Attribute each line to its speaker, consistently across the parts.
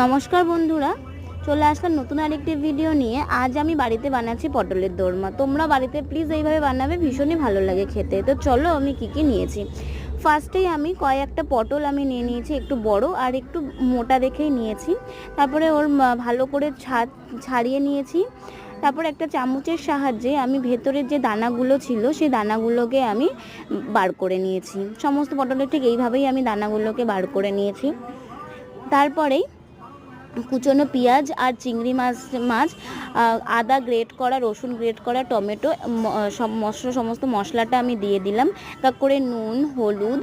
Speaker 1: নমস্কার বন্ধুরা, চলে আসলাম নতুন আরেকটি ভিডিও নিয়ে। আজ আমি বাড়িতে বানাচ্ছি পটলের দোরমা। তোমরা বাড়িতে প্লিজ এইভাবে বানাবে, ভীষণই ভালো লাগে খেতে। তো চলো আমি কি নিয়েছি। ফার্স্টেই আমি কয়েকটা পটল আমি নিয়ে নিয়েছি, একটু বড় আর একটু মোটা দেখেই নিয়েছি। তারপরে ওর ভালো করে ছাড়িয়ে নিয়েছি। তারপর একটা চামচের সাহায্যে আমি ভেতরের যে দানাগুলো ছিল সেই দানাগুলোকে আমি বার করে নিয়েছি। সমস্ত পটলের ঠিক এইভাবেই আমি দানাগুলোকে বার করে নিয়েছি। তারপরেই কুচনো পেঁয়াজ আর চিংড়ি মাছ, আদা গ্রেট করা, রসুন গ্রেট করা, টমেটো, সমস্ত মশলাটা আমি দিয়ে দিলাম। এক করে নুন, হলুদ,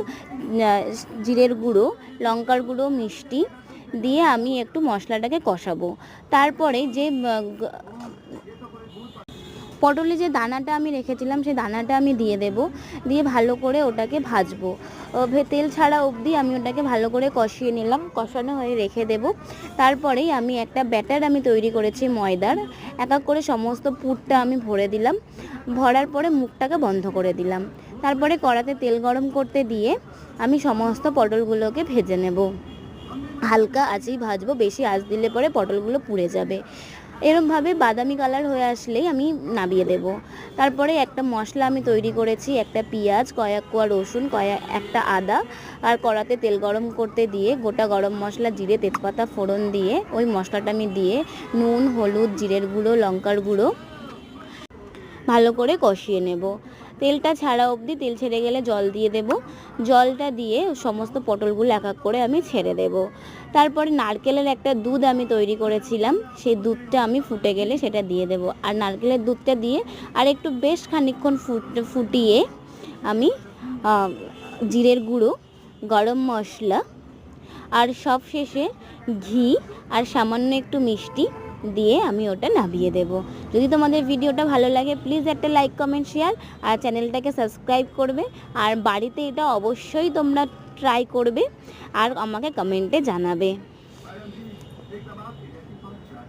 Speaker 1: জিরের গুঁড়ো, লঙ্কার গুঁড়ো, মিষ্টি দিয়ে আমি একটু মশলাটাকে কষাবো। তারপরে যে পটলে যে দানাটা আমি রেখেছিলাম সেই দানাটা আমি দিয়ে দেব, দিয়ে ভালো করে ওটাকে ভাজবো। তেল ছাড়া অবধি আমি ওটাকে ভালো করে কষিয়ে নিলাম। কষানো হয়ে রেখে দেব। তারপরেই আমি একটা ব্যাটার আমি তৈরি করেছি ময়দার। এক এক করে সমস্ত পুরটা আমি ভরে দিলাম। ভরার পরে মুখটাকে বন্ধ করে দিলাম। তারপরে কড়াতে তেল গরম করতে দিয়ে আমি সমস্ত পটলগুলোকে ভেজে নেব। হালকা আঁচেই ভাজবো, বেশি আঁচ দিলে পরে পটলগুলো পুড়ে যাবে। এরকমভাবে বাদামি কালার হয়ে আসলেই আমি নামিয়ে দেব। তারপরে একটা মশলা আমি তৈরি করেছি, একটা পেঁয়াজ, কয়েক কোয়া রসুন, একটা আদা, আর কড়াতে তেল গরম করতে দিয়ে গোটা গরম মশলা, জিরে, তেজপাতা ফোড়ন দিয়ে ওই মশলাটা আমি দিয়ে নুন, হলুদ, জিরের গুঁড়ো, লঙ্কার গুঁড়ো ভালো করে কষিয়ে নেব। তেলটা ছাড়া অবধি, তেল ছেড়ে গেলে জল দিয়ে দেব। জলটা দিয়ে সমস্ত পটলগুলো এক এক করে আমি ছেড়ে দেব। তারপরে নারকেলের একটা দুধ আমি তৈরি করেছিলাম, সেই দুধটা আমি ফুটে গেলে সেটা দিয়ে দেব। আর নারকেলের দুধটা দিয়ে আর একটু বেশ খানিকক্ষণ ফুটিয়ে আমি জিরের গুঁড়ো, গরম মশলা আর সব শেষে ঘি আর সামান্য একটু মিষ্টি দিয়ে আমি ওটা নামিয়ে দেব। যদি তোমাদের ভিডিওটা ভালো লাগে প্লিজ একটা লাইক, কমেন্ট, শেয়ার আর চ্যানেলটাকে সাবস্ক্রাইব করবে। আর বাড়িতে এটা অবশ্যই তোমরা ট্রাই করবে আর আমাকে কমেন্টে জানাবে।